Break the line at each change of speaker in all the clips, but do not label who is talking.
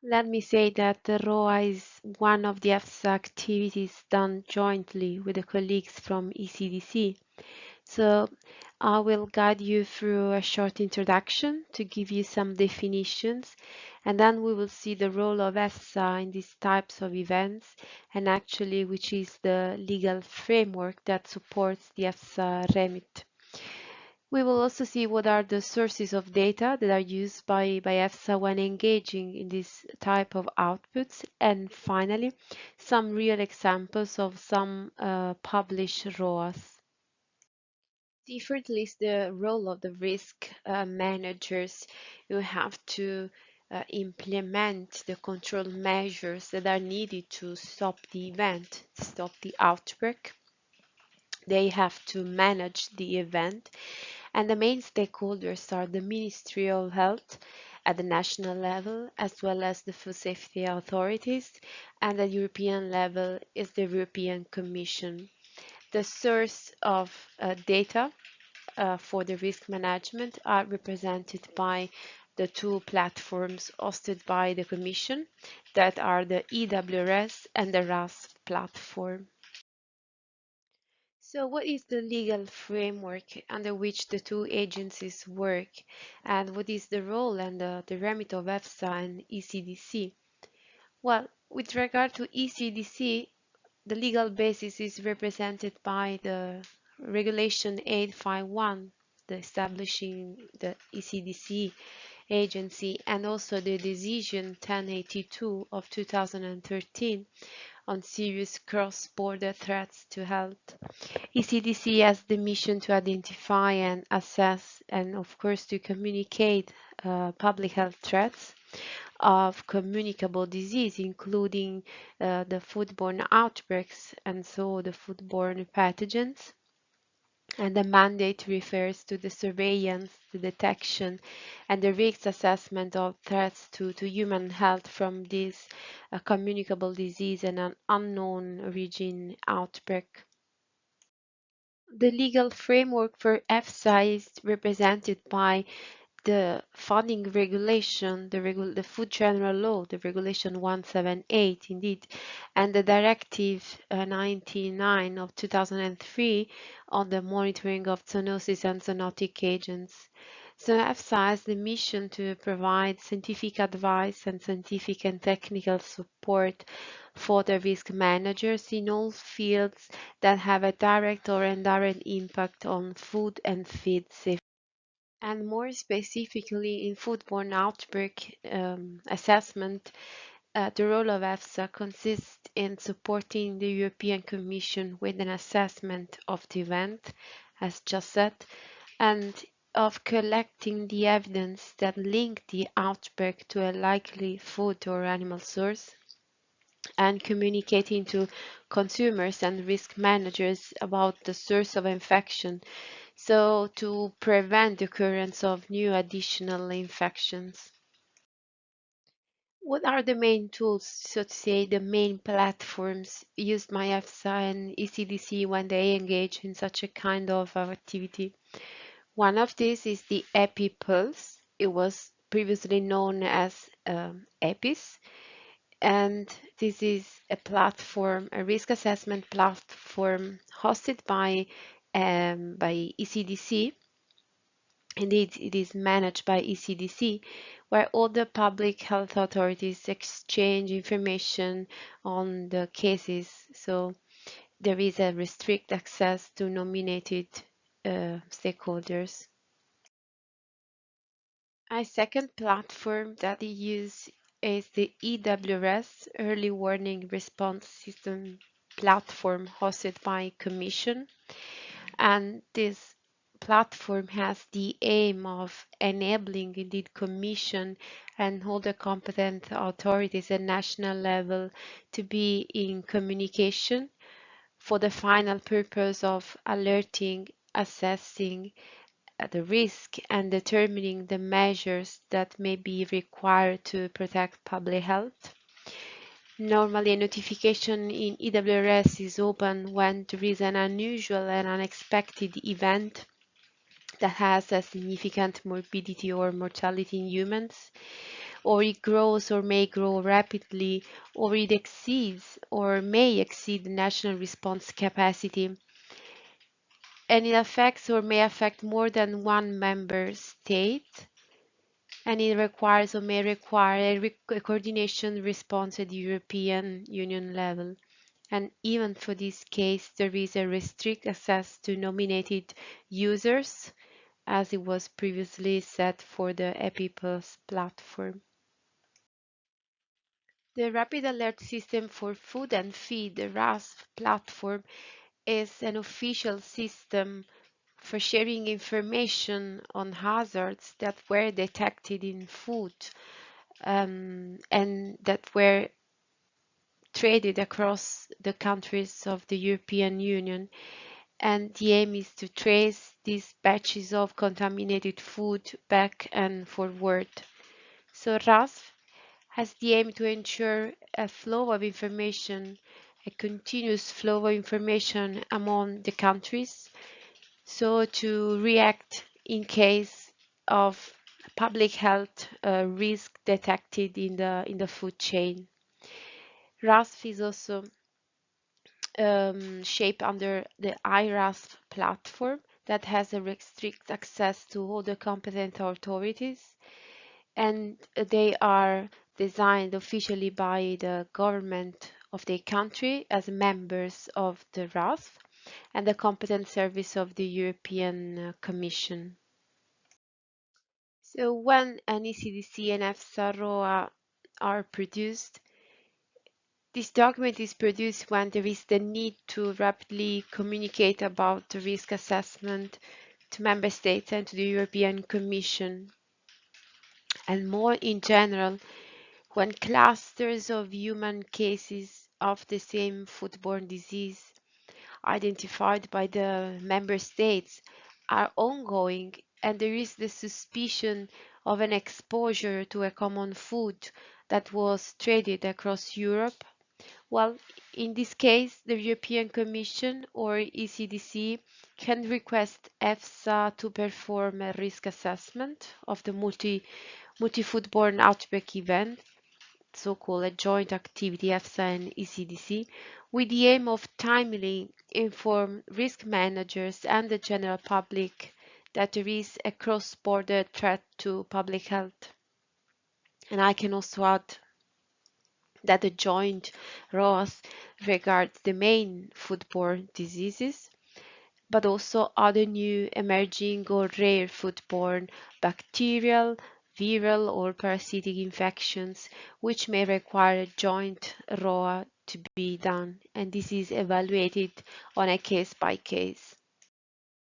Let me say that the ROA is one of the EFSA activities done jointly with the colleagues from ECDC. So I will guide you through a short introduction to give you some definitions, and then we will see the role of EFSA in these types of events, and actually which is the legal framework that supports the EFSA remit. We will also see what are the sources of data that are used by EFSA when engaging in this type of outputs, and finally, some real examples of some published ROAs. Differently is the role of the risk managers. You have to implement the control measures that are needed to stop the event, stop the outbreak. They have to manage the event, and the main stakeholders are the Ministry of Health at the national level, as well as the food safety authorities, and at European level is the European Commission. The source of data for the risk management are represented by the two platforms hosted by the Commission that are the EWRS and the RAS platform. So what is the legal framework under which the two agencies work, and what is the role and the remit of EFSA and ECDC? Well, with regard to ECDC, the legal basis is represented by the Regulation 851, the establishing the ECDC agency, and also the Decision 1082 of 2013 on serious cross-border threats to health. ECDC has the mission to identify and assess and, of course, to communicate public health threats of communicable disease, including the foodborne outbreaks and so the foodborne pathogens. And the mandate refers to the surveillance, the detection, and the risk assessment of threats to human health from this communicable disease and an unknown origin outbreak. The legal framework for EFSA is represented by the funding regulation, the Food General Law, the Regulation 178 indeed, and the Directive 99 of 2003 on the monitoring of zoonosis and zoonotic agents. So EFSA has the mission to provide scientific advice and scientific and technical support for the risk managers in all fields that have a direct or indirect impact on food and feed safety. And more specifically in foodborne outbreak assessment, the role of EFSA consists in supporting the European Commission with an assessment of the event, as just said, and of collecting the evidence that link the outbreak to a likely food or animal source, and communicating to consumers and risk managers about the source of infection, so to prevent the occurrence of new additional infections. What are the main tools, so to say, the main platforms used by EFSA and ECDC when they engage in such a kind of activity? One of these is the EpiPulse. It was previously known as EPIS, and this is a platform, a risk assessment platform hosted by ECDC. Indeed, it is managed by ECDC, where all the public health authorities exchange information on the cases. So there is a restrict access to nominated stakeholders. A second platform that we use is the EWRS, Early Warning Response System platform hosted by Commission. And this platform has the aim of enabling indeed Commission and all the competent authorities at national level to be in communication for the final purpose of alerting, assessing, the risk and determining the measures that may be required to protect public health. Normally, a notification in EWRS is open when there is an unusual and unexpected event that has a significant morbidity or mortality in humans, or it grows or may grow rapidly, or it exceeds or may exceed the national response capacity, and it affects or may affect more than one member state, and it requires or may require a coordination response at the European Union level. And even for this case, there is a restrict access to nominated users, as it was previously set for the EpiPulse platform. The Rapid Alert System for Food and Feed, the RASF platform, is an official system for sharing information on hazards that were detected in food and that were traded across the countries of the European Union. And the aim is to trace these batches of contaminated food back and forward. So RASF has the aim to ensure a flow of information, a continuous flow of information among the countries, so to react in case of public health risk detected in the food chain. RASF is also shaped under the IRASF platform that has a restrict access to all the competent authorities, and they are designed officially by the government of the country as members of the RASF and the competent service of the European Commission. So when an ECDC and EFSA ROA are produced, this document is produced when there is the need to rapidly communicate about the risk assessment to member states and to the European Commission. And more in general, when clusters of human cases of the same foodborne disease identified by the member states are ongoing and there is the suspicion of an exposure to a common food that was traded across Europe, well, in this case, the European Commission or ECDC can request EFSA to perform a risk assessment of the multi-foodborne outbreak event, so-called a joint activity EFSA and ECDC, with the aim of timely inform risk managers and the general public that there is a cross-border threat to public health. And I can also add that the joint ROS regards the main foodborne diseases, but also other new emerging or rare foodborne bacterial, viral, or parasitic infections, which may require a joint ROA to be done, and this is evaluated on a case by case.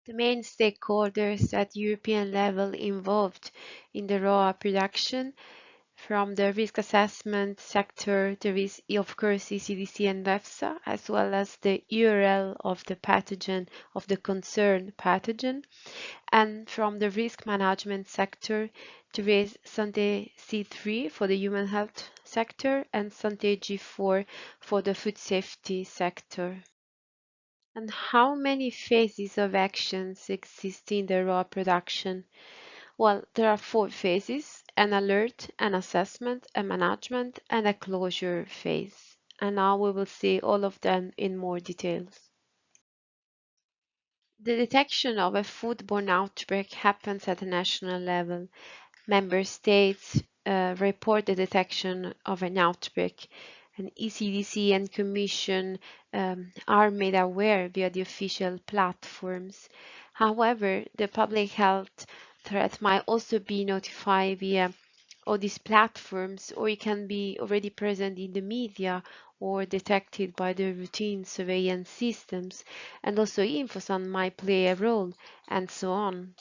The main stakeholders at European level involved in the ROA production. From the risk assessment sector, there is, of course, ECDC and EFSA, as well as the URL of the pathogen, of the concerned pathogen. And from the risk management sector, there is Santé C3 for the human health sector and Santé G4 for the food safety sector. And how many phases of actions exist in the raw production? Well, there are 4 phases: an alert, an assessment, a management, and a closure phase. And now we will see all of them in more details. The detection of a foodborne outbreak happens at a national level. Member states report the detection of an outbreak, and ECDC and Commission are made aware via the official platforms. However, the public health threat might also be notified via all these platforms, or it can be already present in the media or detected by the routine surveillance systems, and also InfoSum might play a role, and so on.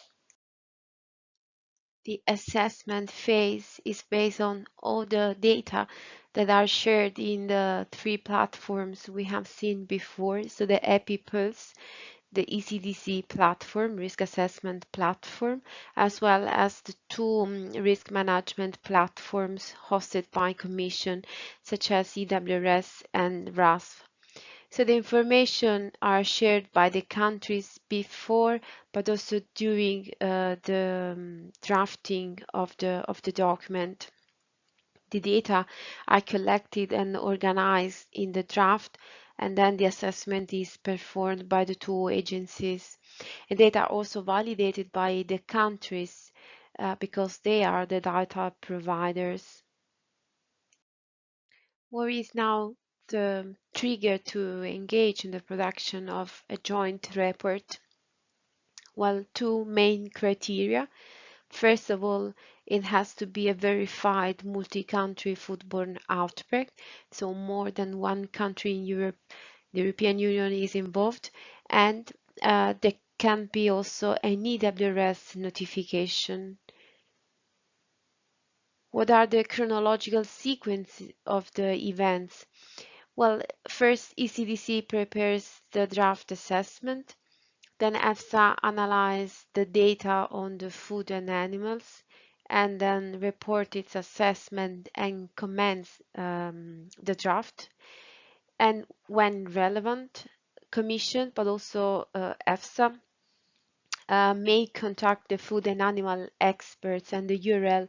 The assessment phase is based on all the data that are shared in the 3 platforms we have seen before. So the EpiPulse, the ECDC platform, risk assessment platform, as well as the 2 risk management platforms hosted by Commission, such as EWRS and RASF. So the information are shared by the countries before, but also during the drafting of the document. The data are collected and organized in the draft, and then the assessment is performed by the two agencies. And data are also validated by the countries because they are the data providers. What is now the trigger to engage in the production of a joint report? Well, two main criteria. First of all, it has to be a verified multi-country foodborne outbreak, so more than one country in Europe, the European Union is involved, and there can be also an EWS notification. What are the chronological sequence of the events? Well, first ECDC prepares the draft assessment, then EFSA analyzes the data on the food and animals, and then report its assessment and comments the draft. And when relevant, Commission, but also EFSA, may contact the food and animal experts and the URL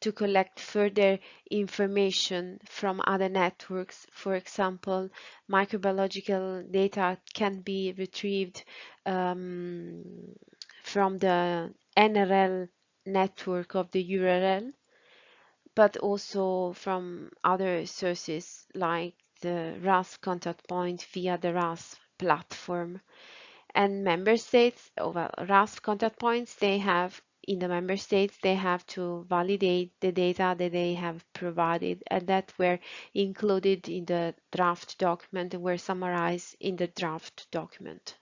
to collect further information from other networks. For example, microbiological data can be retrieved from the NRL network of the URL, but also from other sources like the RAS contact point via the RAS platform. And member states, well, RAS contact points, they have in the member states, they have to validate the data that they have provided and that were included in the draft document and were summarized in the draft document.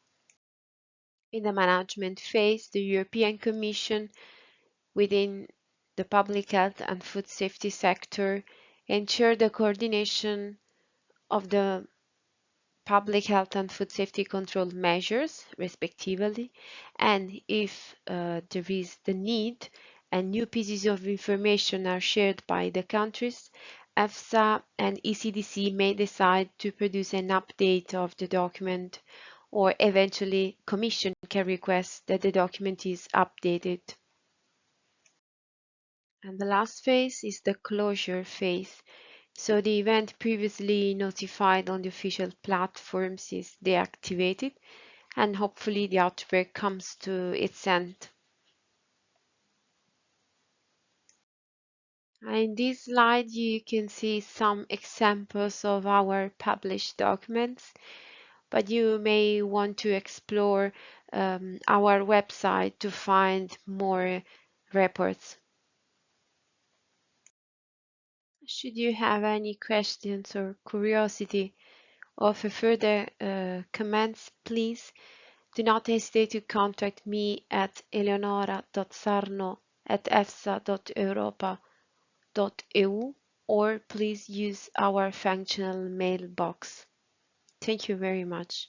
In the management phase, the European Commission within the public health and food safety sector ensure the coordination of the public health and food safety control measures, respectively, and if there is the need and new pieces of information are shared by the countries, EFSA and ECDC may decide to produce an update of the document, or eventually Commission can request that the document is updated. And the last phase is the closure phase. So the event previously notified on the official platforms is deactivated, and hopefully the outbreak comes to its end. In this slide, you can see some examples of our published documents, but you may want to explore our website to find more reports. Should you have any questions or curiosity or for further comments, please do not hesitate to contact me at eleonora.sarno@efsa.europa.eu, or please use our functional mailbox. Thank you very much.